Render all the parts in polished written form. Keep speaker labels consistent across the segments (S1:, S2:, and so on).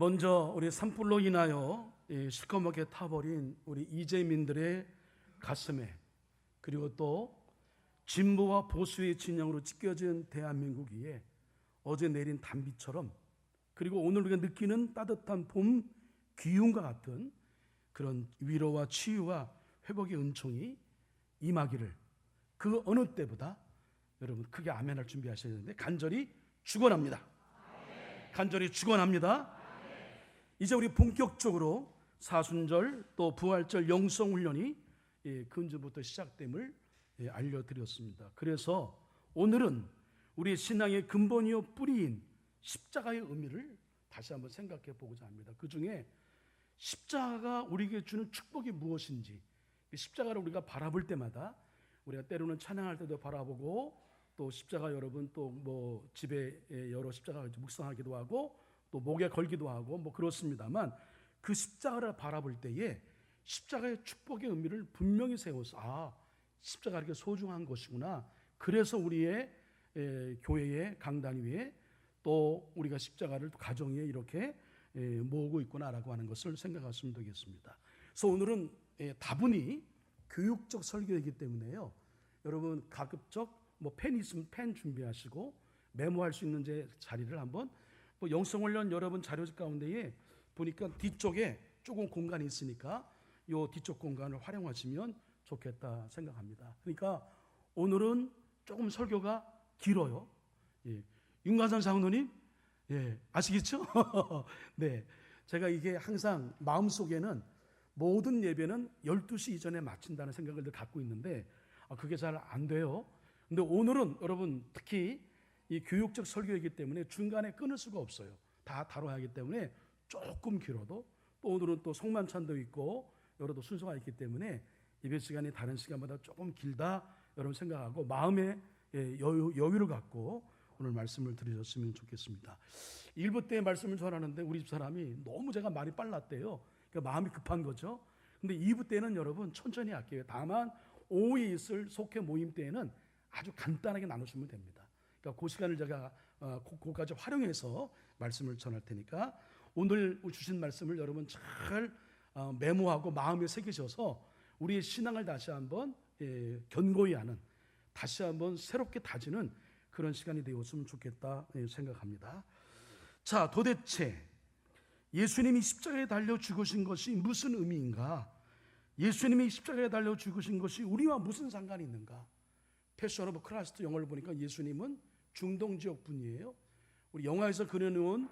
S1: 먼저 우리 산불로 인하여 시커멓게 타버린 우리 이재민들의 가슴에, 그리고 또 진보와 보수의 진영으로 찢겨진 대한민국 위에 어제 내린 단비처럼, 그리고 오늘 우리가 느끼는 따뜻한 봄 기운과 같은 그런 위로와 치유와 회복의 은총이 임하기를, 그 어느 때보다 여러분 크게 아멘할 준비하셔야 되는데 간절히 축원합니다. 간절히 축원합니다. 이제 우리 본격적으로 사순절 또 부활절 영성훈련이 근주부터 시작됨을 알려드렸습니다. 그래서 오늘은 우리 신앙의 근본이요 뿌리인 십자가의 의미를 다시 한번 생각해 보고자 합니다. 그 중에 십자가가 우리에게 주는 축복이 무엇인지, 십자가를 우리가 바라볼 때마다 우리가 때로는 찬양할 때도 바라보고, 또 십자가 여러분 또 뭐 집에 여러 십자가 묵상하기도 하고 또 목에 걸기도 하고 뭐 그렇습니다만, 그 십자가를 바라볼 때에 십자가의 축복의 의미를 분명히 세워서 십자가가 이렇게 소중한 것이구나. 그래서 우리의 교회의 강단 위에 또 우리가 십자가를 가정 위에 이렇게 모으고 있구나라고 하는 것을 생각하시면 되겠습니다. 그래서 오늘은 다분히 교육적 설교이기 때문에요, 여러분 가급적 뭐 펜 있으면 펜 준비하시고 메모할 수 있는 자리를 한번, 뭐 영성훈련 여러분 자료집 가운데에 보니까 뒤쪽에 조금 공간이 있으니까 요 뒤쪽 공간을 활용하시면 좋겠다 생각합니다. 그러니까 오늘은 조금 설교가 길어요. 윤관선 장로님, 아시겠죠? 네, 제가 이게 항상 마음속에는 모든 예배는 12시 이전에 마친다는 생각을 갖고 있는데 그게 잘 안 돼요. 근데 오늘은 여러분 특히 이 교육적 설교이기 때문에 중간에 끊을 수가 없어요. 다 다뤄야 하기 때문에 조금 길어도, 또 오늘은 또 성만찬도 있고 여러도 순서가 있기 때문에 예배 시간이 다른 시간보다 조금 길다 여러분 생각하고 마음의 여유를 갖고 오늘 말씀을 들으셨으면 좋겠습니다. 1부 때 말씀을 전하는데 우리 집사람이 너무 제가 말이 빨랐대요. 그러니까 마음이 급한 거죠. 근데 2부 때는 여러분 천천히 할게요. 다만 오후에 있을 속회 모임 때에는 아주 간단하게 나누시면 됩니다. 그러니까 그 시간을 제가 그까지 활용해서 말씀을 전할 테니까 오늘 주신 말씀을 여러분 잘 메모하고 마음에 새기셔서 우리의 신앙을 다시 한번 견고히 하는, 다시 한번 새롭게 다지는 그런 시간이 되었으면 좋겠다 생각합니다. 자, 도대체 예수님이 십자가에 달려 죽으신 것이 무슨 의미인가? 예수님이 십자가에 달려 죽으신 것이 우리와 무슨 상관이 있는가? 패션 오브 크라이스트 영화를 보니까 예수님은 중동 지역 분이에요. 우리 영화에서 그려놓은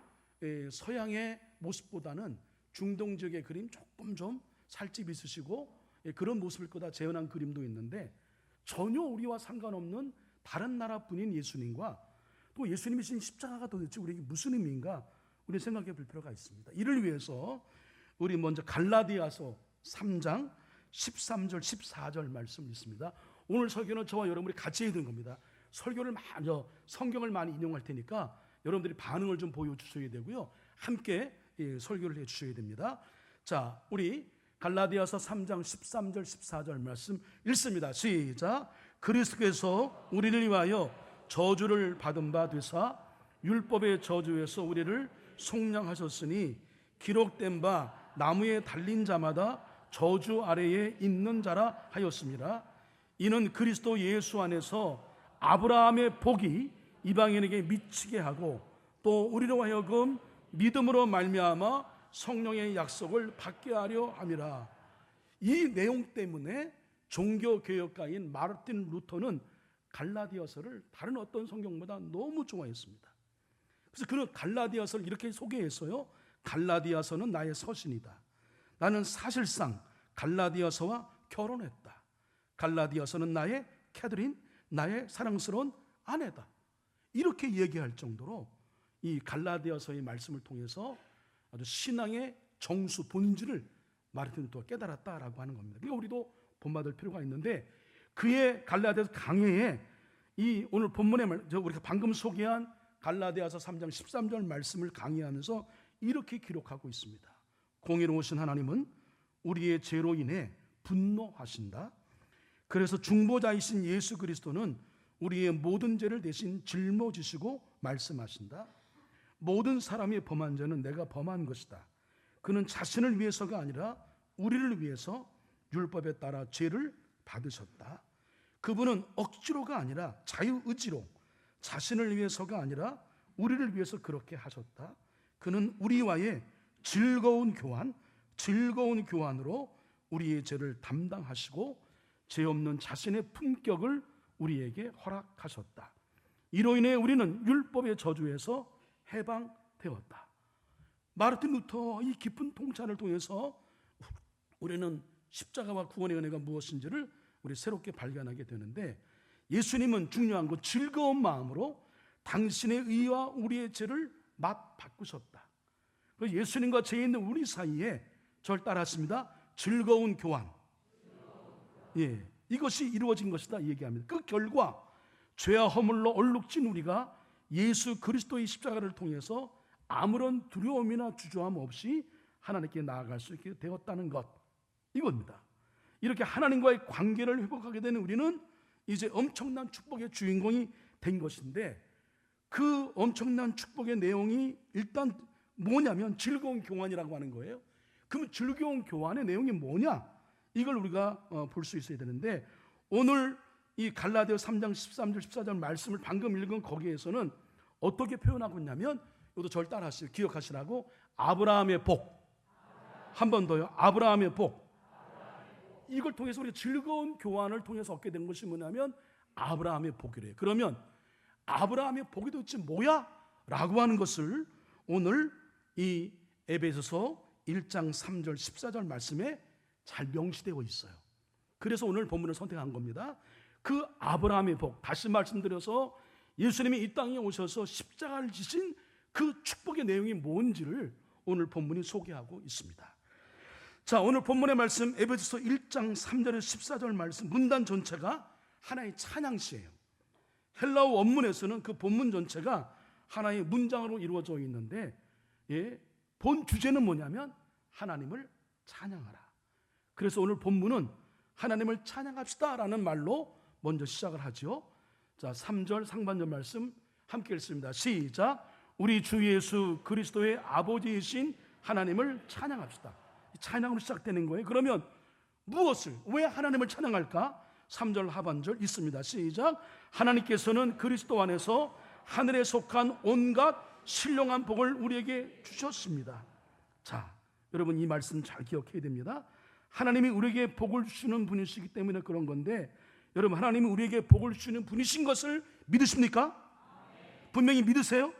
S1: 서양의 모습보다는 중동 지역의 그림 조금 좀 살집 있으시고 그런 모습일 거다 재현한 그림도 있는데, 전혀 우리와 상관없는 다른 나라 분인 예수님과 또 예수님이 신 십자가가 도대체 우리에게 무슨 의미인가 우리 생각해 볼 필요가 있습니다. 이를 위해서 우리 먼저 갈라디아서 3장 13절 14절 말씀 있습니다. 오늘 설교는 저와 여러분이 같이 해야 되는 겁니다. 설교를 성경을 많이 인용할 테니까 여러분들이 반응을 좀 보여주셔야 되고요, 함께 설교를 해주셔야 됩니다. 자, 우리 갈라디아서 3장 13절 14절 말씀 읽습니다. 시작. 그리스도께서 우리를 위하여 저주를 받은 바 되사 율법의 저주에서 우리를 속량하셨으니 기록된 바 나무에 달린 자마다 저주 아래에 있는 자라 하였습니다. 이는 그리스도 예수 안에서 아브라함의 복이 이방인에게 미치게 하고 또 우리로 하여금 믿음으로 말미암아 성령의 약속을 받게 하려 함이라. 이 내용 때문에 종교개혁가인 마르틴 루터는 갈라디아서를 다른 어떤 성경보다 너무 좋아했습니다. 그래서 그는 갈라디아서를 이렇게 소개했어요. 갈라디아서는 나의 서신이다. 나는 사실상 갈라디아서와 결혼했다. 갈라디아서는 나의 캐드린, 나의 사랑스러운 아내다. 이렇게 얘기할 정도로 이 갈라디아서의 말씀을 통해서 아주 신앙의 정수 본질을 마르틴 루터가 깨달았다라고 하는 겁니다. 그러니까 우리도 본받을 필요가 있는데, 그의 갈라디아서 강해에 이 오늘 본문에 우리가 방금 소개한 갈라디아서 3장 13절 말씀을 강의하면서 이렇게 기록하고 있습니다. 공의로우신 하나님은 우리의 죄로 인해 분노하신다. 그래서 중보자이신 예수 그리스도는 우리의 모든 죄를 대신 짊어지시고 말씀하신다. 모든 사람이 범한 죄는 내가 범한 것이다. 그는 자신을 위해서가 아니라 우리를 위해서 율법에 따라 죄를 받으셨다. 그분은 억지로가 아니라 자유의지로 자신을 위해서가 아니라 우리를 위해서 그렇게 하셨다. 그는 우리와의 즐거운 교환으로 우리의 죄를 담당하시고 죄 없는 자신의 품격을 우리에게 허락하셨다. 이로 인해 우리는 율법의 저주에서 해방되었다. 마르틴 루터 이 깊은 통찰을 통해서 우리는 십자가와 구원의 은혜가 무엇인지를 우리 새롭게 발견하게 되는데, 예수님은 중요한 건 즐거운 마음으로 당신의 의와 우리의 죄를 맞바꾸셨다. 예수님과 죄 있는 우리 사이에 절 따랐습니다. 즐거운 교환. 예, 이것이 이루어진 것이다 얘기합니다. 그 결과 죄와 허물로 얼룩진 우리가 예수 그리스도의 십자가를 통해서 아무런 두려움이나 주저함 없이 하나님께 나아갈 수 있게 되었다는 것, 이겁니다. 이렇게 하나님과의 관계를 회복하게 되는 우리는 이제 엄청난 축복의 주인공이 된 것인데, 그 엄청난 축복의 내용이 일단 뭐냐면 즐거운 교환이라고 하는 거예요. 그러면 즐거운 교환의 내용이 뭐냐? 이걸 우리가 볼 수 있어야 되는데, 오늘 이 갈라디아 3장 13절 14절 말씀을 방금 읽은 거기에서는 어떻게 표현하고 있냐면, 이것도 절 따라하시고 기억하시라고, 아브라함의 복, 한 번 더요, 아브라함의 복. 이걸 통해서 우리가 즐거운 교환을 통해서 얻게 된 것이 뭐냐면 아브라함의 복이래요. 그러면 아브라함의 복이 도대체 뭐야? 라고 하는 것을 오늘 이 에베소서 1장 3절 14절 말씀에 잘 명시되어 있어요. 그래서 오늘 본문을 선택한 겁니다. 그 아브라함의 복, 다시 말씀드려서 예수님이 이 땅에 오셔서 십자가를 지신 그 축복의 내용이 뭔지를 오늘 본문이 소개하고 있습니다. 자, 오늘 본문의 말씀 에베소서 1장 3절에서 14절 말씀 문단 전체가 하나의 찬양시예요. 헬라어 원문에서는 그 본문 전체가 하나의 문장으로 이루어져 있는데, 본 주제는 뭐냐면 하나님을 찬양하라. 그래서 오늘 본문은 하나님을 찬양합시다 라는 말로 먼저 시작을 하죠. 자, 3절 상반절 말씀 함께 읽습니다. 시작. 우리 주 예수 그리스도의 아버지이신 하나님을 찬양합시다. 찬양으로 시작되는 거예요. 그러면 무엇을, 왜 하나님을 찬양할까? 3절 하반절 있습니다. 시작. 하나님께서는 그리스도 안에서 하늘에 속한 온갖 신령한 복을 우리에게 주셨습니다. 자, 여러분 이 말씀 잘 기억해야 됩니다. 하나님이 우리에게 복을 주시는 분이시기 때문에 그런 건데, 여러분 하나님이 우리에게 복을 주시는 분이신 것을 믿으십니까? 분명히 믿으세요?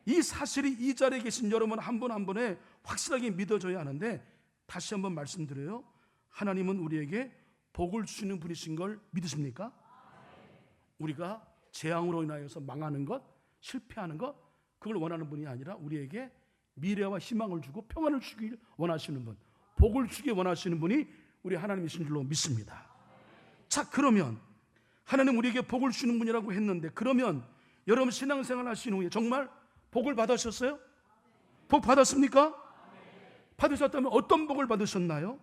S1: 이 사실이 이 자리에 계신 여러분 한 분 한 분에 확실하게 믿어져야 하는데, 다시 한번 말씀드려요. 하나님은 우리에게 복을 주시는 분이신 걸 믿으십니까? 우리가 재앙으로 인하여서 망하는 것, 실패하는 것, 그걸 원하는 분이 아니라 우리에게 미래와 희망을 주고 평안을 주길 원하시는 분, 복을 주길 원하시는 분이 우리 하나님이신 줄로 믿습니다. 자, 그러면 하나님 우리에게 복을 주시는 분이라고 했는데, 그러면 여러분 신앙생활 하신 후에 정말 복을 받으셨어요? 복 받았습니까? 받으셨다면 어떤 복을 받으셨나요?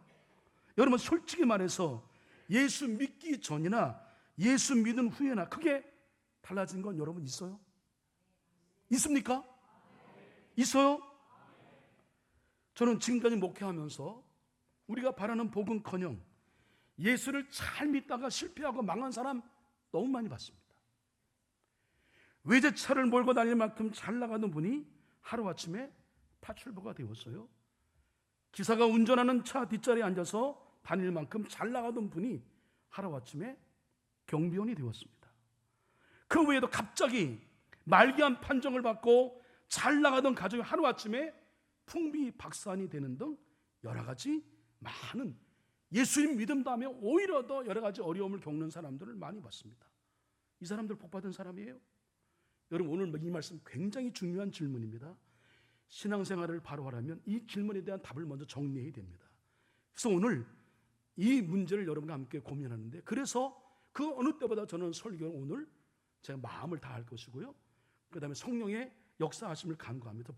S1: 여러분 솔직히 말해서 예수 믿기 전이나 예수 믿은 후에나 크게 달라진 건 여러분 있어요? 있습니까? 있어요? 저는 지금까지 목회하면서 우리가 바라는 복은커녕 예수를 잘 믿다가 실패하고 망한 사람 너무 많이 봤습니다. 외제차를 몰고 다닐 만큼 잘 나가는 분이 하루아침에 파출부가 되었어요. 기사가 운전하는 차 뒷자리에 앉아서 다닐 만큼 잘 나가던 분이 하루아침에 경비원이 되었습니다. 그 외에도 갑자기 말기암 판정을 받고 잘 나가던 가족이 하루아침에 풍비박산이 되는 등 여러 가지 많은 예수님 믿음 다음에 오히려 더 여러 가지 어려움을 겪는 사람들을 많이 봤습니다. 이 사람들 복 받은 사람이에요? 여러분 오늘 이 말씀 굉장히 중요한 질문입니다. 신앙생활을 바로 하려면 이 질문에 대한 답을 먼저 정리해야 됩니다. 그래서 오늘 이 문제를 여러분과 함께 고민하는데, 그래서 그 어느 때보다 저는 설교를 오늘 제가 마음을 다할 것이고요, 그 다음에 성령의 역사하심을 간구합니다.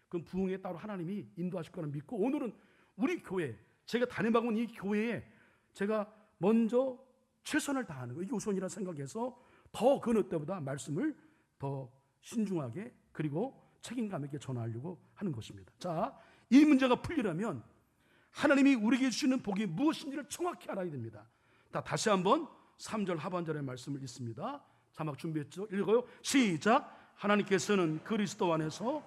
S1: 그 부흥에 따로 하나님이 인도하실 거라 믿고, 오늘은 우리 교회, 제가 다녀봐온 이 교회에 제가 먼저 최선을 다하는 거, 이게 우선이라 생각해서 더 그 어느 때보다 말씀을 더 신중하게, 그리고 책임감 있게 전하려고 하는 것입니다. 자, 이 문제가 풀리려면 하나님이 우리에게 주시는 복이 무엇인지를 정확히 알아야 됩니다. 다시 한번 3절 하반절의 말씀을 읽습니다. 자막 준비했죠? 읽어요. 시작. 하나님께서는 그리스도 안에서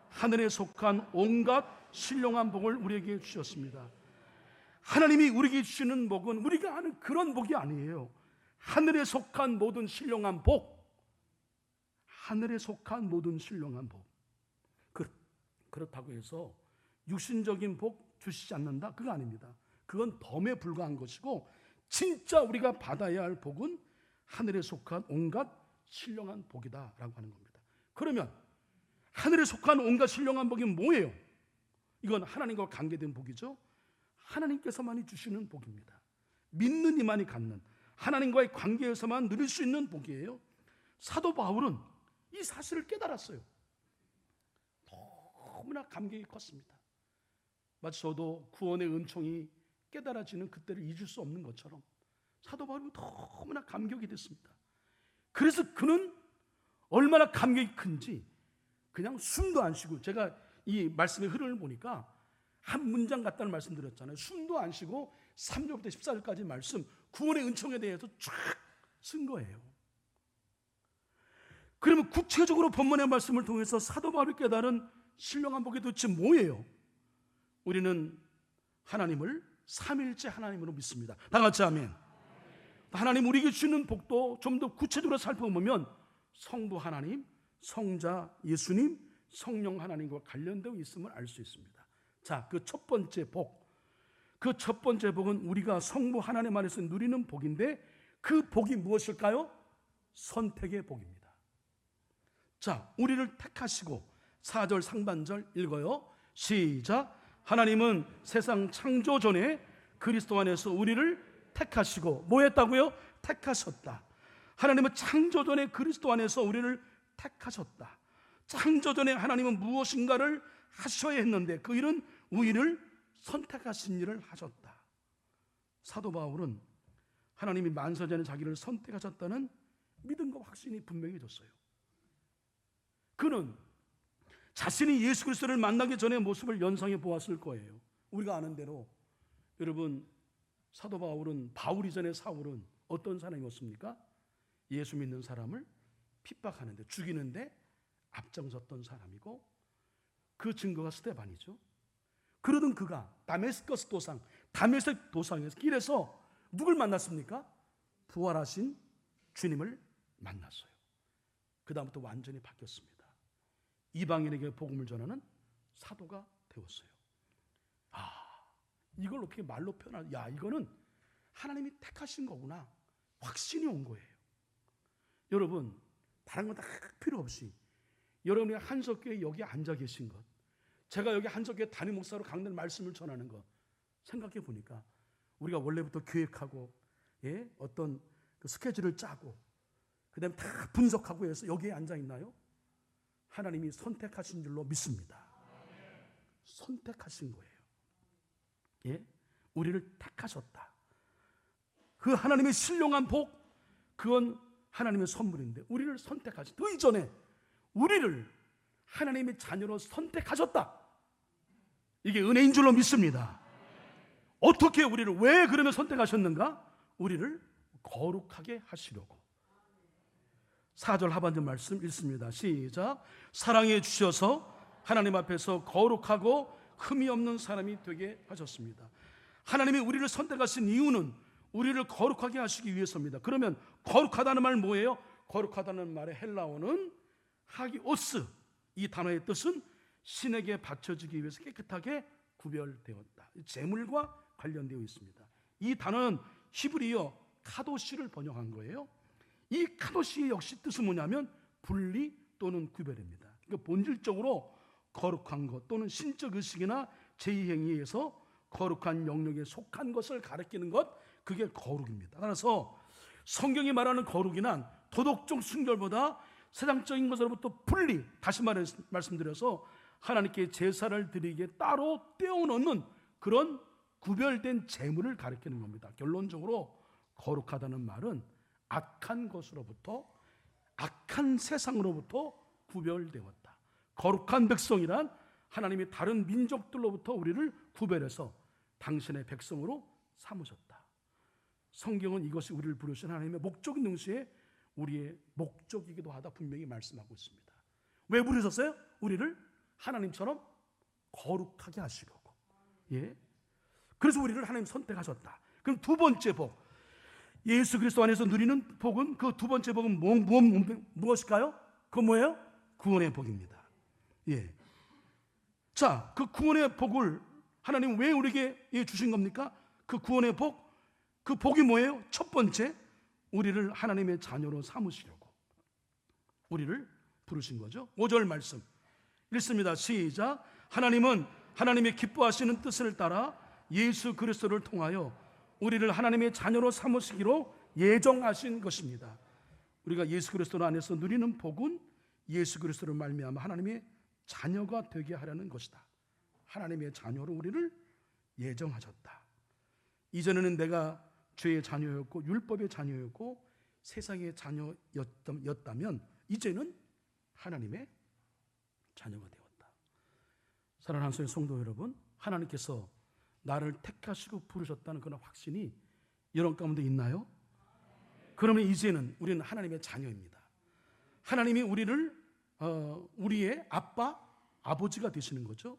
S1: 하늘에 속한 온갖 신령한 복을 우리에게 주셨습니다. 하나님이 우리에게 주시는 복은 우리가 아는 그런 복이 아니에요. 하늘에 속한 모든 신령한 복, 하늘에 속한 모든 신령한 복. 그렇다고 해서 육신적인 복 주시지 않는다? 그거 아닙니다. 그건 덤에 불과한 것이고, 진짜 우리가 받아야 할 복은 하늘에 속한 온갖 신령한 복이다라고 하는 겁니다. 그러면 하늘에 속한 온갖 신령한 복이 뭐예요? 이건 하나님과 관계된 복이죠. 하나님께서만이 주시는 복입니다. 믿는 이만이 갖는, 하나님과의 관계에서만 누릴 수 있는 복이에요. 사도 바울은 이 사실을 깨달았어요. 너무나 감격이 컸습니다. 마치 저도 구원의 은총이 깨달아지는 그때를 잊을 수 없는 것처럼 사도 바울은 너무나 감격이 됐습니다. 그래서 그는 얼마나 감격이 큰지 그냥 숨도 안 쉬고, 제가 이 말씀의 흐름을 보니까 한 문장 같다는 말씀 드렸잖아요. 숨도 안 쉬고 3절부터 14절까지 말씀, 구원의 은총에 대해서 쫙 쓴 거예요. 그러면 구체적으로 본문의 말씀을 통해서 사도 바울이 깨달은 신령한 복이 도대체 뭐예요? 우리는 하나님을 삼일째 하나님으로 믿습니다. 다 같이 아멘. 하나님 우리에게 주는 복도 좀 더 구체적으로 살펴보면 성부 하나님, 성자 예수님, 성령 하나님과 관련되어 있음을 알 수 있습니다. 자, 그 첫 번째 복, 그 첫 번째 복은 우리가 성부 하나님 안에서 누리는 복인데, 그 복이 무엇일까요? 선택의 복입니다. 자, 우리를 택하시고, 4절 상반절 읽어요. 시작. 하나님은 세상 창조 전에 그리스도 안에서 우리를 택하시고, 뭐 했다고요? 택하셨다. 하나님은 창조 전에 그리스도 안에서 우리를 택하셨다. 창조 전에 하나님은 무엇인가를 하셔야 했는데 그 일은 우리를 선택하신 일을 하셨다. 사도 바울은 하나님이 만세전에 자기를 선택하셨다는 믿음과 확신이 분명해졌어요. 그는 자신이 예수 그리스도를 만나기 전의 모습을 연상해 보았을 거예요. 우리가 아는 대로 여러분, 사도 바울은, 바울 이전의 사울은 어떤 사람이었습니까? 예수 믿는 사람을 핍박하는데, 죽이는데 앞장섰던 사람이고, 그 증거가 스데반이죠. 그러던 그가 다메섹 도상에서 길에서 누굴 만났습니까? 부활하신 주님을 만났어요. 그 다음부터 완전히 바뀌었습니다. 이방인에게 복음을 전하는 사도가 되었어요. 이걸 어떻게 말로 표현하냐? 야, 이거는 하나님이 택하신 거구나. 확신이 온 거예요. 여러분, 다른 건 다 필요 없이 여러분이 한석교에 여기 앉아 계신 것, 제가 여기 한석교회 담임 목사로 강단 말씀을 전하는 것 생각해 보니까, 우리가 원래부터 계획하고, 어떤 그 스케줄을 짜고 그 다음에 다 분석하고 해서 여기에 앉아 있나요? 하나님이 선택하신 줄로 믿습니다. 선택하신 거예요. 우리를 택하셨다. 그 하나님의 신령한 복, 그건 하나님의 선물인데 우리를 선택하셨다. 그 이전에 우리를 하나님의 자녀로 선택하셨다. 이게 은혜인 줄로 믿습니다. 어떻게 우리를, 왜 그러면 선택하셨는가? 우리를 거룩하게 하시려고. 4절 하반절 말씀 읽습니다. 시작. 사랑해 주셔서 하나님 앞에서 거룩하고 흠이 없는 사람이 되게 하셨습니다. 하나님이 우리를 선택하신 이유는 우리를 거룩하게 하시기 위해서입니다. 그러면 거룩하다는 말 뭐예요? 거룩하다는 말의 헬라어는 하기오스, 이 단어의 뜻은 신에게 바쳐지기 위해서 깨끗하게 구별되었다. 제물과 관련되어 있습니다. 이 단어는 히브리어 카도시를 번역한 거예요. 이 카도시 역시 뜻은 뭐냐면 분리 또는 구별입니다. 그러니까 본질적으로 거룩한 것 또는 신적 의식이나 제의행위에 의해서 거룩한 영역에 속한 것을 가리키는 것, 그게 거룩입니다. 따라서 성경이 말하는 거룩이란 도덕적 순결보다 세상적인 것으로부터 분리, 다시 말씀드려서 하나님께 제사를 드리기에 따로 떼어놓는 그런 구별된 제물을 가리키는 겁니다. 결론적으로 거룩하다는 말은 악한 것으로부터, 악한 세상으로부터 구별되었다. 거룩한 백성이란 하나님이 다른 민족들로부터 우리를 구별해서 당신의 백성으로 삼으셨다. 성경은 이것이 우리를 부르신 하나님의 목적인 동시에 우리의 목적이기도 하다 분명히 말씀하고 있습니다. 왜 부르셨어요? 우리를 하나님처럼 거룩하게 하시려고. 예. 그래서 우리를 하나님 선택하셨다. 그럼 두 번째 복, 예수 그리스도 안에서 누리는 복은, 그 두 번째 복은 무엇일까요? 그건 뭐예요? 구원의 복입니다. 예. 자, 그 구원의 복을 하나님 왜 우리에게 주신 겁니까? 그 구원의 복, 그 복이 뭐예요? 첫 번째, 우리를 하나님의 자녀로 삼으시려고 우리를 부르신 거죠. 5절 말씀 읽습니다. 시작. 하나님은 하나님의 기뻐하시는 뜻을 따라 예수 그리스도를 통하여 우리를 하나님의 자녀로 삼으시기로 예정하신 것입니다. 우리가 예수 그리스도 안에서 누리는 복은 예수 그리스도를 말미암아 하나님의 자녀가 되게 하려는 것이다. 하나님의 자녀로 우리를 예정하셨다. 이전에는 내가 죄의 자녀였고 율법의 자녀였고 세상의 자녀였다면 이제는 하나님의 자녀가 되었다. 사랑하는 하나님의 성도 여러분, 하나님께서 나를 택하시고 부르셨다는 그런 확신이 여러분 가운데 있나요? 그러면 이제는 우리는 하나님의 자녀입니다. 하나님이 우리를 우리의 아빠, 아버지가 되시는 거죠.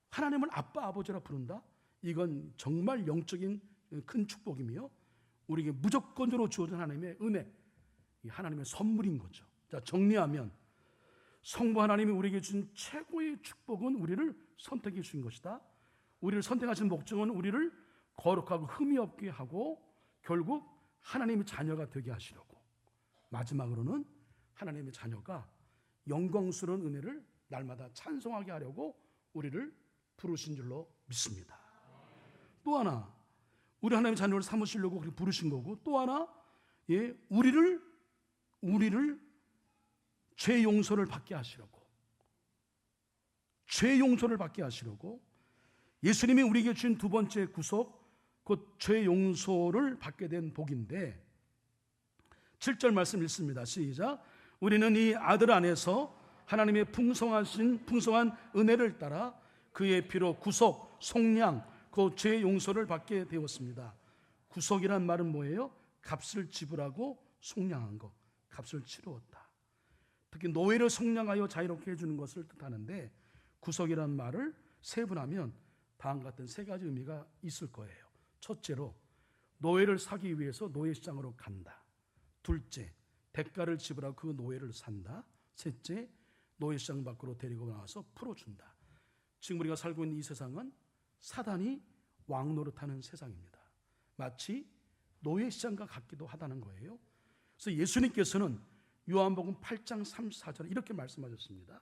S1: 하나님을 아빠, 아버지라 부른다? 이건 정말 영적인 큰 축복이며 우리에게 무조건적으로 주어진 하나님의 은혜, 하나님의 선물인 거죠. 자, 정리하면 성부 하나님이 우리에게 준 최고의 축복은 우리를 선택해 주신 것이다. 우리를 선택하신 목적은 우리를 거룩하고 흠이 없게 하고 결국 하나님의 자녀가 되게 하시려고. 마지막으로는 하나님의 자녀가 영광스러운 은혜를 날마다 찬송하게 하려고 우리를 부르신 줄로 믿습니다. 또 하나, 우리 하나님의 자녀를 삼으시려고 그렇게 부르신 거고, 또 하나, 우리를 죄 용서를 받게 하시려고, 죄 용서를 받게 하시려고 예수님이 우리에게 주신 두 번째 구속, 곧 죄 용서를 받게 된 복인데 7절 말씀 읽습니다. 시작. 우리는 이 아들 안에서 하나님의 풍성한 은혜를 따라 그의 피로 구속, 속량, 그 죄 용서를 받게 되었습니다. 구속이란 말은 뭐예요? 값을 지불하고 속량한 것, 값을 치루었다. 특히 노예를 속량하여 자유롭게 해주는 것을 뜻하는데 구속이란 말을 세분하면 다음 같은 세 가지 의미가 있을 거예요. 첫째로 노예를 사기 위해서 노예시장으로 간다. 둘째, 대가를 지불하고 그 노예를 산다. 셋째, 노예시장 밖으로 데리고 나와서 풀어준다. 지금 우리가 살고 있는 이 세상은 사단이 왕노릇하는 세상입니다. 마치 노예시장과 같기도 하다는 거예요. 그래서 예수님께서는 요한복음 8장 34절에 이렇게 말씀하셨습니다.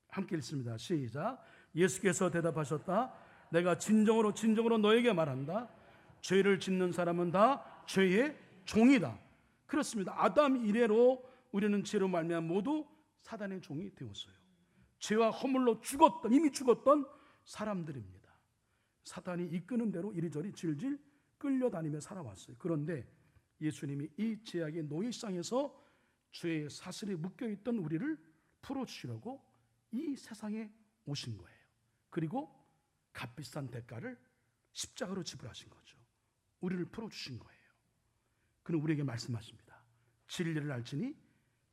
S1: 함께 읽습니다. 시작. 예수께서 대답하셨다. 내가 진정으로 너에게 말한다. 죄를 짓는 사람은 다 죄의 종이다. 그렇습니다. 아담 이래로 우리는 죄로 말미암아 모두 사단의 종이 되었어요. 죄와 허물로 이미 죽었던 사람들입니다. 사단이 이끄는 대로 이리저리 질질 끌려다니며 살아왔어요. 그런데 예수님이 이 죄악의 노예시장에서 죄의 사슬에 묶여있던 우리를 풀어주시려고 이 세상에 오신 거예요. 그리고 값비싼 대가를 십자가로 지불하신 거죠. 우리를 풀어주신 거예요. 그는 우리에게 말씀하십니다. 진리를 알지니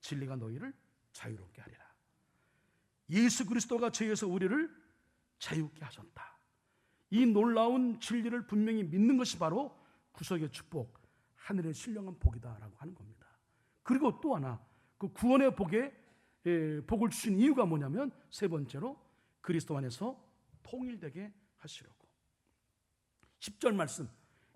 S1: 진리가 너희를 자유롭게 하리라. 예수 그리스도가 죄에서 우리를 자유롭게 하셨다. 이 놀라운 진리를 분명히 믿는 것이 바로 구속의 축복, 하늘의 신령한 복이다라고 하는 겁니다. 그리고 또 하나, 그 구원의 복을 주신 이유가 뭐냐면 세 번째로 그리스도 안에서 통일되게 하시려고. 10절 말씀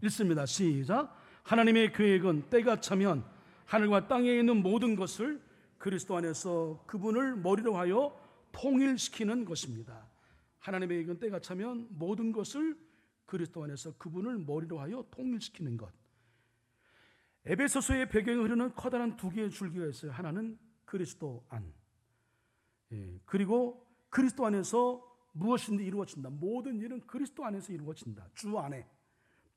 S1: 읽습니다. 시작. 하나님의 계획은 때가 차면 하늘과 땅에 있는 모든 것을 그리스도 안에서 그분을 머리로 하여 통일시키는 것입니다. 하나님의 계획은 때가 차면 모든 것을 그리스도 안에서 그분을 머리로 하여 통일시키는 것. 에베소서의 배경에 흐르는 커다란 두 개의 줄기가 있어요. 하나는 그리스도 안, 그리고 그리스도 안에서 무엇인지 이루어진다. 모든 일은 그리스도 안에서 이루어진다. 주 안에.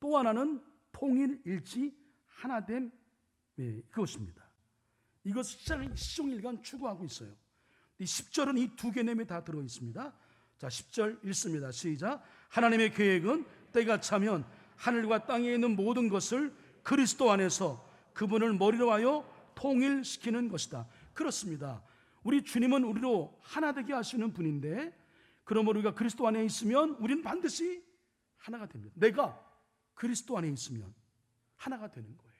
S1: 또 하나는 통일, 일치, 하나됨, 그것입니다. 이것을 시종일관 추구하고 있어요. 이 10절은 이 두 개념이 다 들어 있습니다. 자, 10절 읽습니다. 시작. 하나님의 계획은 때가 차면 하늘과 땅에 있는 모든 것을 그리스도 안에서 그분을 머리로 하여 통일시키는 것이다. 그렇습니다. 우리 주님은 우리로 하나 되게 하시는 분인데, 그러므로 우리가 그리스도 안에 있으면 우리는 반드시 하나가 됩니다. 내가 그리스도 안에 있으면 하나가 되는 거예요.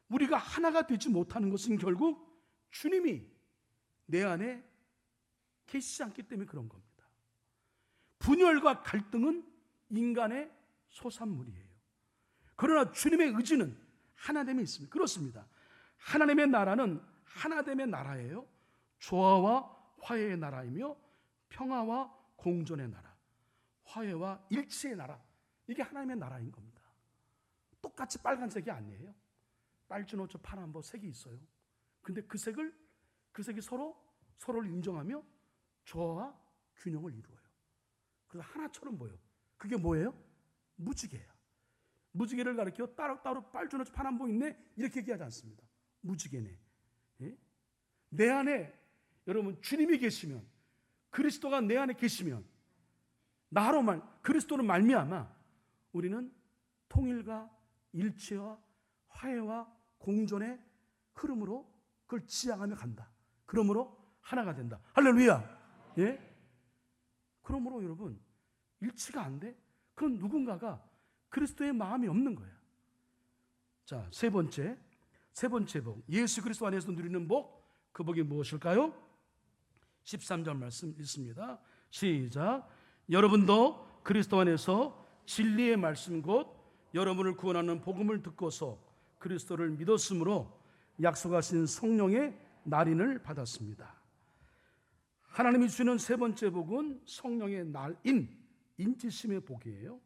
S1: 우리가 하나가 되지 못하는 것은 결국 주님이 내 안에 계시지 않기 때문에 그런 겁니다. 분열과 갈등은 인간의 소산물이에요. 그러나 주님의 의지는 하나됨에 있습니다. 그렇습니다. 하나님의 나라는 하나됨의 나라예요. 조화와 화해의 나라이며 평화와 공존의 나라, 화해와 일치의 나라, 이게 하나님의 나라인 겁니다. 똑같이 빨간색이 아니에요. 빨주노초 파란보 색이 있어요. 근데 그 색이 서로를 인정하며 조화와 균형을 이루어요. 그래서 하나처럼 보여. 그게 뭐예요? 무지개야. 무지개를 가리켜 따로 빨주노초 파란보 있네 이렇게 얘기하지 않습니다. 무지개네. 예? 내 안에 여러분 주님이 계시면, 그리스도가 내 안에 계시면, 나로만 그리스도는 말미암아 우리는 통일과 일치와 화해와 공존의 흐름으로 그걸 지향하며 간다. 그러므로 하나가 된다. 할렐루야. 예? 그러므로 여러분 일치가 안 돼? 그건 누군가가 그리스도의 마음이 없는 거야. 자, 세 번째 복, 예수 그리스도 안에서 누리는 복, 그 복이 무엇일까요? 13절 말씀 읽습니다. 시작. 여러분도 그리스도 안에서 진리의 말씀 곧 여러분을 구원하는 복음을 듣고서 그리스도를 믿었으므로 약속하신 성령의 날인을 받았습니다. 하나님이 주시는 세 번째 복은 성령의 날인, 인치심의 복이에요.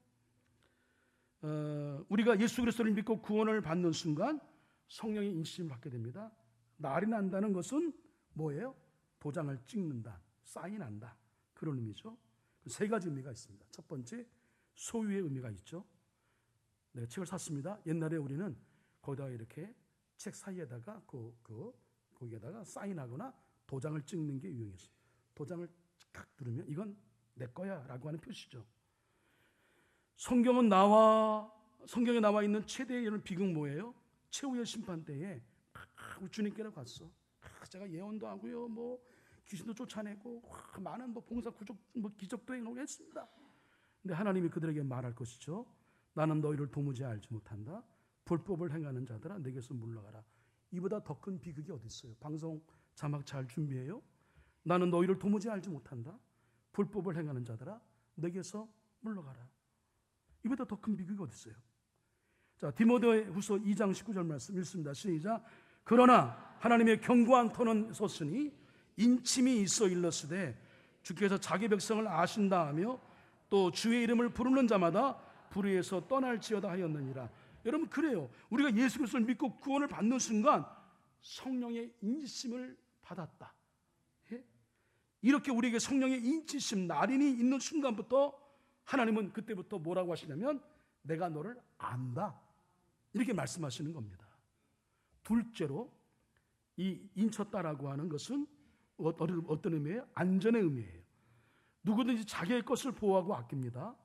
S1: 우리가 예수 그리스도를 믿고 구원을 받는 순간 성령의 인치심을 받게 됩니다. 날인한다는 것은 뭐예요? 도장을 찍는다, 사인한다, 그런 의미죠. 세 가지 의미가 있습니다. 첫 번째, 소유의 의미가 있죠. 내가 책을 샀습니다. 옛날에 우리는 거기다가 이렇게 책 사이에다가 거기에다가 사인하거나 도장을 찍는 게 유행했어요. 도장을 탁 누르면 이건 내 거야 라고 하는 표시죠. 성경에 나와 있는 최대의 비극 뭐예요? 최후의 심판 때에 주님께로 갔어. 제가 예언도 하고요, 귀신도 쫓아내고 많은 봉사 구족 기적도 행하고 했습니다. 근데 하나님이 그들에게 말할 것이죠. 나는 너희를 도무지 알지 못한다. 불법을 행하는 자들아 내게서 물러가라. 이보다 더 큰 비극이 어디 있어요? 방송 자막 잘 준비해요. 나는 너희를 도무지 알지 못한다. 불법을 행하는 자들아 내게서 물러가라. 이보다 더 큰 비극이 어디 있어요? 자, 디모데후서 2장 19절 말씀 읽습니다. 시작. 그러나 하나님의 견고한 터는 섰으니 인침이 있어 일렀으되 주께서 자기 백성을 아신다 하며 또 주의 이름을 부르는 자마다 불의에서 떠날지어다 하였느니라. 여러분, 그래요. 우리가 예수 그리스도를 믿고 구원을 받는 순간 성령의 인치심을 받았다. 예? 이렇게 우리에게 성령의 인치심, 날인이 있는 순간부터 하나님은 그때부터 뭐라고 하시냐면 내가 너를 안다, 이렇게 말씀하시는 겁니다. 둘째로 이 인쳤다라고 하는 것은 어떤 의미예요? 안전의 의미예요. 누구든지 자기의 것을 보호하고 아낍니다.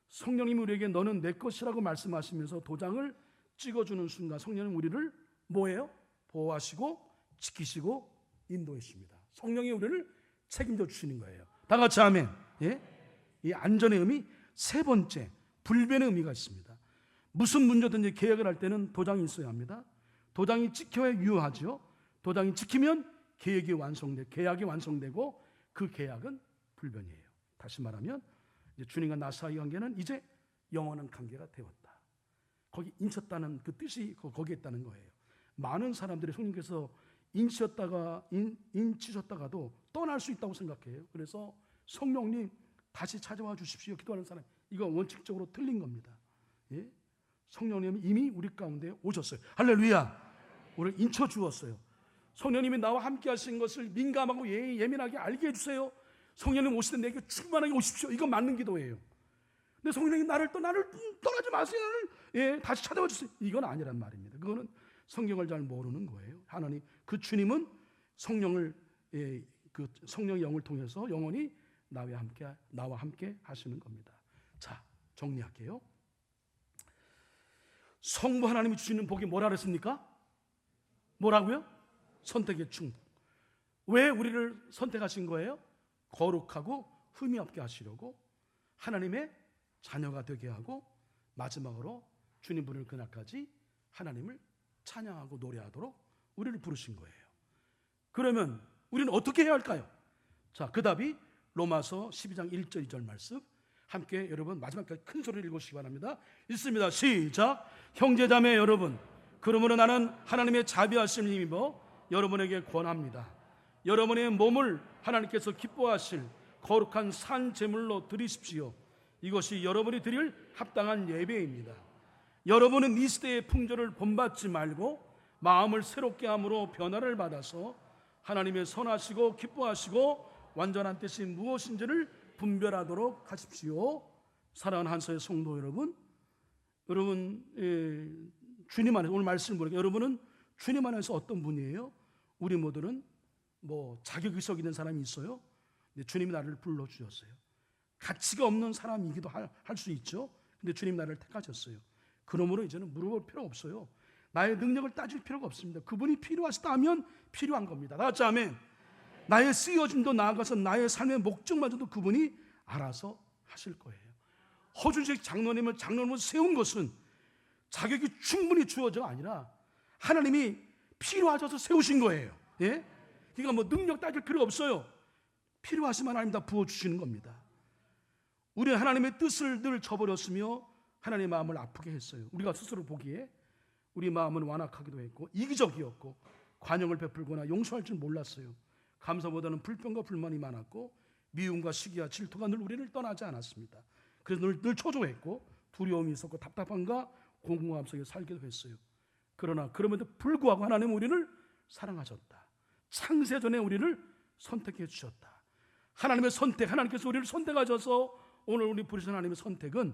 S1: 성령님이 우리에게 너는 내 것이라고 말씀하시면서 도장을 찍어주는 순간 성령은 우리를 뭐예요? 보호하시고 지키시고 인도해 주십니다. 성령이 우리를 책임져 주시는 거예요. 다 같이 아멘. 예? 이 안전의 의미. 세 번째, 불변의 의미가 있습니다. 무슨 문제든지 계약을 할 때는 도장이 있어야 합니다. 도장이 찍혀야 유효하죠. 도장이 찍히면 계약이 완성되고 그 계약은 불변이에요. 다시 말하면 이제 주님과 나 사이 관계는 이제 영원한 관계가 되었다. 거기 인쳤다는 그 뜻이 거기에 있다는 거예요. 많은 사람들이 성령께서 인치셨다가도 떠날 수 있다고 생각해요. 그래서 성령님 다시 찾아와 주십시오 기도하는 사람, 이거 원칙적으로 틀린 겁니다. 예? 성령님이 이미 우리 가운데 오셨어요. 할렐루야. 우리를 인쳐 주었어요. 성령님이 나와 함께 하신 것을 민감하고 예민하게 알게 해주세요. 성령님 오실 때 내게 충만하게 오십시오. 이거 맞는 기도예요. 근데 성령님 나를 떠나지 마세요. 나를 다시 찾아와 주세요. 이건 아니란 말입니다. 그거는 성경을 잘 모르는 거예요. 하나님, 그 주님은 성령을 그 성령의 영을 통해서 영원히 나와 함께 하시는 겁니다. 자, 정리할게요. 성부 하나님이 주시는 복이 뭐라 그랬습니까? 뭐라고요? 선택의 충동. 왜 우리를 선택하신 거예요? 거룩하고 흠이 없게 하시려고, 하나님의 자녀가 되게 하고, 마지막으로 주님 부르는 그날까지 하나님을 찬양하고 노래하도록 우리를 부르신 거예요. 그러면 우리는 어떻게 해야 할까요? 자, 그 답이 로마서 12장 1절 2절 말씀, 함께 여러분 마지막까지 큰 소리를 읽으시기 바랍니다. 읽습니다. 시작. 형제자매 여러분, 그러므로 나는 하나님의 자비하심을 힘입어 여러분에게 권합니다. 여러분의 몸을 하나님께서 기뻐하실 거룩한 산 제물로 드리십시오. 이것이 여러분이 드릴 합당한 예배입니다. 여러분은 이 시대의 풍조를 본받지 말고 마음을 새롭게 함으로 변화를 받아서 하나님의 선하시고 기뻐하시고 완전한 뜻이 무엇인지를 분별하도록 하십시오. 사랑하는 한서의 성도 여러분, 주님 안에서, 오늘 말씀을 보니까 여러분은 주님 안에서 어떤 분이에요? 우리 모두는 뭐 자격의식 있는 사람이 있어요. 근데 주님이 나를 불러주셨어요. 가치가 없는 사람이기도 할 수 있죠. 근데 주님 나를 택하셨어요. 그러므로 이제는 물어볼 필요 없어요. 나의 능력을 따질 필요가 없습니다. 그분이 필요하시다면 필요한 겁니다. 다 같이 아멘. 나의 쓰여짐도 나아가서 나의 삶의 목적마저도 그분이 알아서 하실 거예요. 허준식 장로님을 장로님으로 세운 것은 자격이 충분히 주어져 아니라 하나님이 필요하셔서 세우신 거예요. 예? 그러니까 뭐 능력 따질 필요 없어요. 필요하시면 하나님 다 부어주시는 겁니다. 우리 하나님의 뜻을 늘 저버렸으며 하나님의 마음을 아프게 했어요. 우리가 스스로 보기에 우리 마음은 완악하기도 했고 이기적이었고 관용을 베풀거나 용서할 줄 몰랐어요. 감사보다는 불평과 불만이 많았고 미움과 시기와 질투가 늘 우리를 떠나지 않았습니다. 그래서 늘 초조했고 두려움이 있었고 답답함과 공허함 속에 살기도 했어요. 그러나 그럼에도 불구하고 하나님은 우리를 사랑하셨다. 창세전에 우리를 선택해 주셨다. 하나님의 선택, 하나님께서 우리를 선택하셔서 오늘 우리 부르신 하나님의 선택은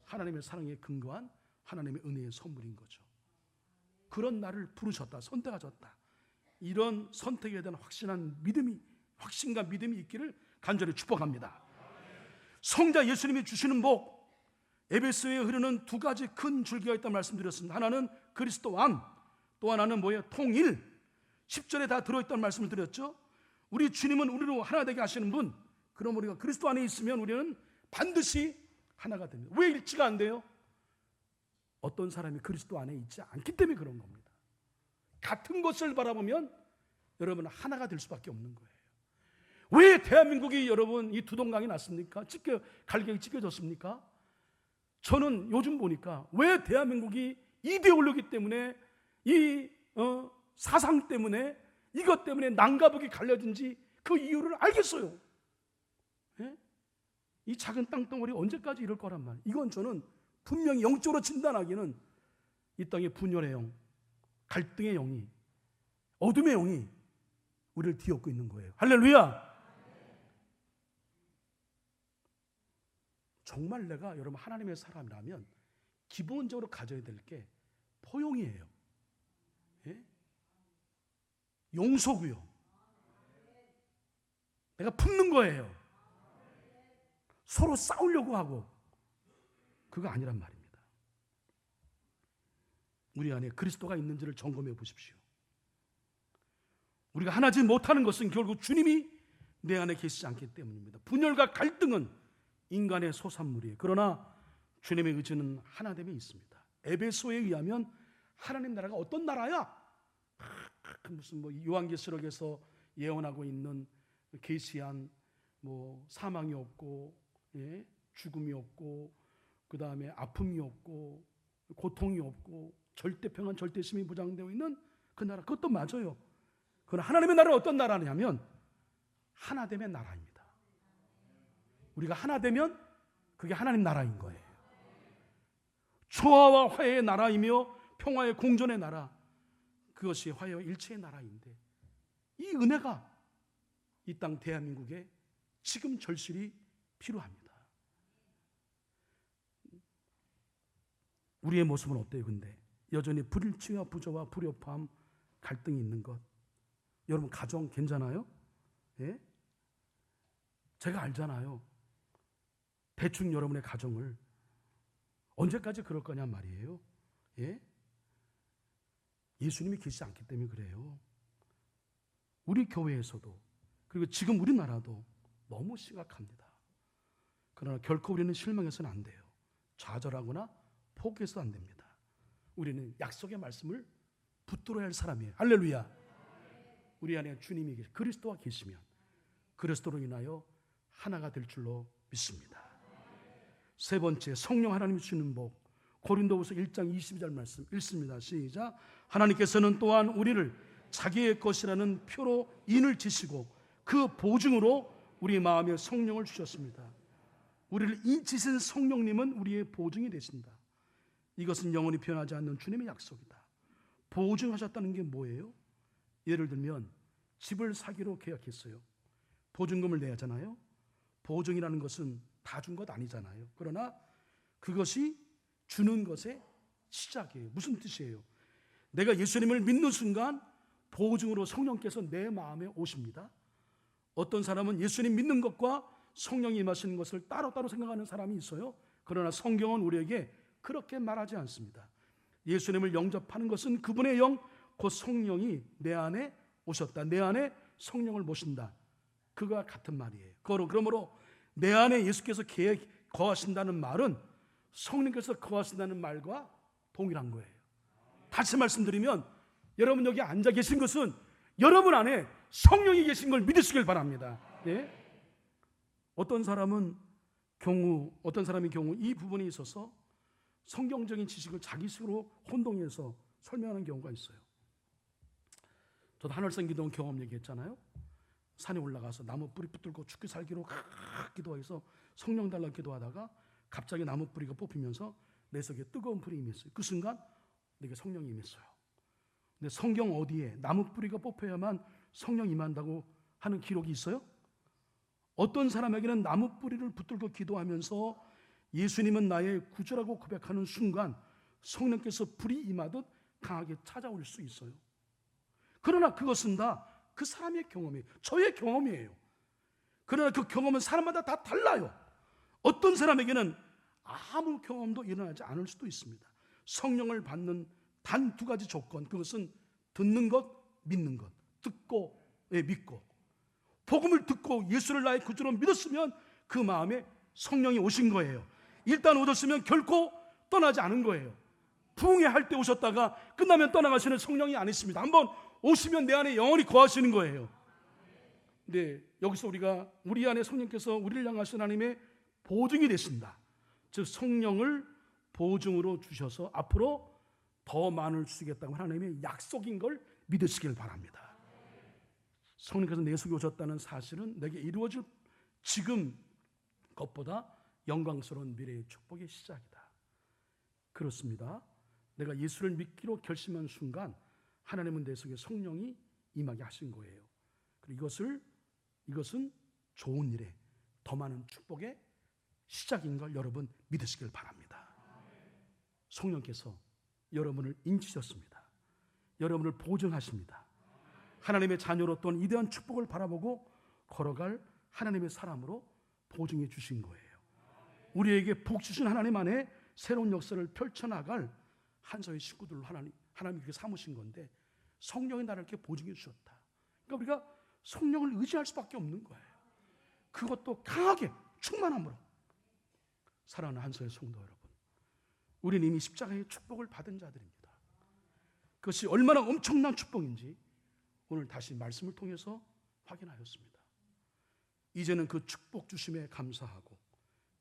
S1: 하나님의 사랑에 근거한 하나님의 은혜의 선물인 거죠. 그런 나를 부르셨다, 선택하셨다. 이런 선택에 대한 확신과 믿음이 있기를 간절히 축복합니다. 성자 예수님이 주시는 복, 에베소에 흐르는 두 가지 큰 줄기가 있다는 말씀드렸습니다. 하나는 그리스도 안, 또 하나는 뭐예요? 통일. 10절에 다 들어있다는 말씀을 드렸죠. 우리 주님은 우리로 하나 되게 하시는 분. 그럼 우리가 그리스도 안에 있으면 우리는 반드시 하나가 됩니다. 왜 일치가 안 돼요? 어떤 사람이 그리스도 안에 있지 않기 때문에 그런 겁니다. 같은 것을 바라보면 여러분 하나가 될 수밖에 없는 거예요. 왜 대한민국이 여러분 이 두동강이 났습니까? 갈격이 찢겨졌습니까? 저는 요즘 보니까 왜 대한민국이 이데올로기 때문에 이 사상 때문에 이것 때문에 남과 북이 갈려진지 그 이유를 알겠어요. 예? 이 작은 땅덩어리 언제까지 이럴 거란 말이에요. 이건 저는 분명히 영적으로 진단하기는 이 땅의 분열의 영, 갈등의 영이, 어둠의 영이 우리를 뒤엎고 있는 거예요. 할렐루야. 정말 내가 여러분 하나님의 사람이라면 기본적으로 가져야 될 게 포용이에요. 예? 용서고요. 내가 품는 거예요. 서로 싸우려고 하고 그거 아니란 말입니다. 우리 안에 그리스도가 있는지를 점검해 보십시오. 우리가 하나지 못하는 것은 결국 주님이 내 안에 계시지 않기 때문입니다. 분열과 갈등은 인간의 소산물이에요. 그러나 주님의 의지는 하나됨에 있습니다. 에베소에 의하면 하나님 나라가 어떤 나라야? 무슨 뭐 요한계시록에서 예언하고 있는 계시한 뭐 사망이 없고, 예? 죽음이 없고, 그 다음에 아픔이 없고, 고통이 없고, 절대 평안, 절대 심이 보장되어 있는 그 나라, 그것도 맞아요. 그러나 하나님의 나라는 어떤 나라냐면 하나됨의 나라입니다. 우리가 하나 되면 그게 하나님 나라인 거예요. 조화와 화해의 나라이며 평화의 공존의 나라, 그것이 화해와 일체의 나라인데 이 은혜가 이 땅 대한민국에 지금 절실히 필요합니다. 우리의 모습은 어때요? 근데 여전히 불일치와 부조와 불협화음, 갈등이 있는 것. 여러분 가정 괜찮아요? 예? 제가 알잖아요. 대충 여러분의 가정을 언제까지 그럴 거냐 말이에요. 예? 예수님이 계시지 않기 때문에 그래요. 우리 교회에서도 그리고 지금 우리나라도 너무 심각합니다. 그러나 결코 우리는 실망해서는 안 돼요. 좌절하거나 포기해서는 안 됩니다. 우리는 약속의 말씀을 붙들어야 할 사람이에요. 할렐루야. 우리 안에 주님이 그리스도와 계시면 그리스도로 인하여 하나가 될 줄로 믿습니다. 세 번째, 성령 하나님이 주는 복. 고린도후서 1장 22절 말씀 읽습니다. 시작. 하나님께서는 또한 우리를 자기의 것이라는 표로 인을 지시고 그 보증으로 우리 마음에 성령을 주셨습니다. 우리를 인치신 성령님은 우리의 보증이 되신다. 이것은 영원히 변하지 않는 주님의 약속이다. 보증하셨다는 게 뭐예요? 예를 들면 집을 사기로 계약했어요. 보증금을 내야 하잖아요. 보증이라는 것은 다 준 것 아니잖아요. 그러나 그것이 주는 것의 시작이에요. 무슨 뜻이에요? 내가 예수님을 믿는 순간 보증으로 성령께서 내 마음에 오십니다. 어떤 사람은 예수님 믿는 것과 성령이 임하시는 것을 따로따로 생각하는 사람이 있어요. 그러나 성경은 우리에게 그렇게 말하지 않습니다. 예수님을 영접하는 것은 그분의 영, 곧 성령이 내 안에 오셨다. 내 안에 성령을 모신다. 그와 같은 말이에요. 그러므로 내 안에 예수께서 거하신다는 말은 성령께서 거하신다는 말과 동일한 거예요. 다시 말씀드리면 여러분 여기 앉아 계신 것은 여러분 안에 성령이 계신 걸 믿으시길 바랍니다. 예? 어떤 사람이 경우 이 부분에 있어서 성경적인 지식을 자기 식으로 혼동해서 설명하는 경우가 있어요. 저도 하늘성 기도원 경험 얘기했잖아요. 산에 올라가서 나무 뿌리 붙들고 죽기 살기로 기도해서 성령 달라 기도하다가 갑자기 나무 뿌리가 뽑히면서 내 속에 뜨거운 불이 임했어요. 그 순간 내게 성령이 임했어요. 근데 성경 어디에 나무 뿌리가 뽑혀야만 성령 임한다고 하는 기록이 있어요? 어떤 사람에게는 나무 뿌리를 붙들고 기도하면서 예수님은 나의 구주라고 고백하는 순간 성령께서 불이 임하듯 강하게 찾아올 수 있어요. 그러나 그것은 다 그 사람의 경험이에요. 저의 경험이에요. 그러나 그 경험은 사람마다 다 달라요. 어떤 사람에게는 아무 경험도 일어나지 않을 수도 있습니다. 성령을 받는 단 두 가지 조건, 그것은 듣는 것, 믿는 것. 듣고 믿고, 복음을 듣고 예수를 나의 구주로 믿었으면 그 마음에 성령이 오신 거예요. 일단 얻었으면 결코 떠나지 않은 거예요. 부흥회 할 때 오셨다가 끝나면 떠나가시는 성령이 아니십니다. 한번 오시면 내 안에 영원히 거하시는 거예요. 근데 여기서 우리 안에 성령께서 우리를 향하신 하나님의 보증이 되신다. 즉 성령을 보증으로 주셔서 앞으로 더 많을 주시겠다고 하나님의 약속인 걸 믿으시길 바랍니다. 성령께서 내 속에 오셨다는 사실은 내게 이루어질 지금 것보다 영광스러운 미래의 축복의 시작이다. 그렇습니다. 내가 예수를 믿기로 결심한 순간 하나님은 내 속에 성령이 임하게 하신 거예요. 그리고 이것은 좋은 일에 더 많은 축복의 시작인 걸 여러분 믿으시길 바랍니다. 성령께서 여러분을 인치셨습니다. 여러분을 보증하십니다. 하나님의 자녀로 또한 이대한 축복을 바라보고 걸어갈 하나님의 사람으로 보증해 주신 거예요. 우리에게 복 주신 하나님 안에 새로운 역사를 펼쳐나갈 한서의 식구들로 하나님이 그렇게 삼으신 건데 성령이 나를 이렇게 보증해 주셨다. 그러니까 우리가 성령을 의지할 수밖에 없는 거예요. 그것도 강하게 충만함으로. 사랑하는 한서의 성도 여러분, 우리는 이미 십자가의 축복을 받은 자들입니다. 그것이 얼마나 엄청난 축복인지 오늘 다시 말씀을 통해서 확인하였습니다. 이제는 그 축복 주심에 감사하고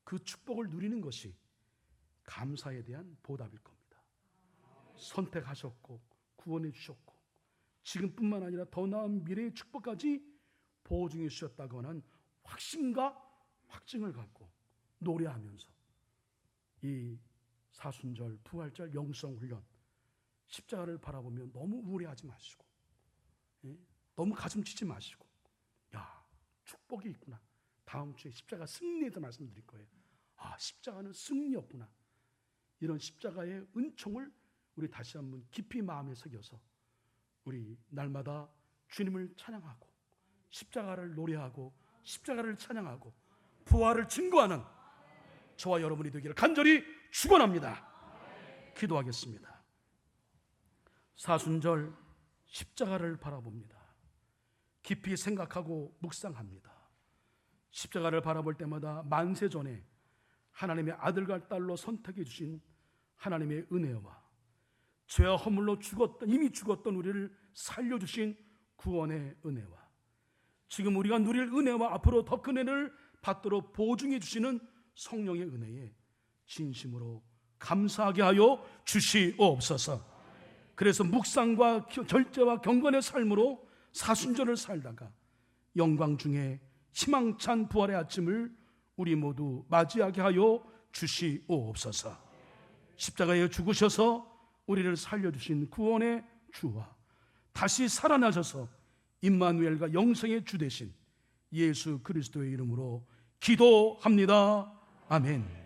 S1: 그 축복을 누리는 것이 감사에 대한 보답일 겁니다. 선택하셨고 구원해 주셨고 지금뿐만 아니라 더 나은 미래의 축복까지 보증해 주셨다고 하는 확신과 확증을 갖고 노래하면서 이 사순절, 부활절, 영성훈련 십자가를 바라보며 너무 우울해하지 마시고 너무 가슴 치지 마시고 축복이 있구나. 다음 주에 십자가 승리에 대해서 말씀드릴 거예요. 십자가는 승리였구나. 이런 십자가의 은총을 우리 다시 한번 깊이 마음에 새겨서 우리 날마다 주님을 찬양하고 십자가를 노래하고 십자가를 찬양하고 부활을 증거하는 저와 여러분이 되기를 간절히 축원합니다. 기도하겠습니다. 사순절 십자가를 바라봅니다. 깊이 생각하고 묵상합니다. 십자가를 바라볼 때마다 만세 전에 하나님의 아들과 딸로 선택해 주신 하나님의 은혜와 죄와 허물로 이미 죽었던 우리를 살려주신 구원의 은혜와 지금 우리가 누릴 은혜와 앞으로 더 큰 은혜를 받도록 보증해 주시는 성령의 은혜에 진심으로 감사하게 하여 주시옵소서. 그래서 묵상과 절제와 경건의 삶으로 사순절을 살다가 영광 중에 희망찬 부활의 아침을 우리 모두 맞이하게 하여 주시옵소서. 십자가에 죽으셔서 우리를 살려주신 구원의 주와 다시 살아나셔서 임마누엘과 영생의 주 되신 예수 그리스도의 이름으로 기도합니다. 아멘.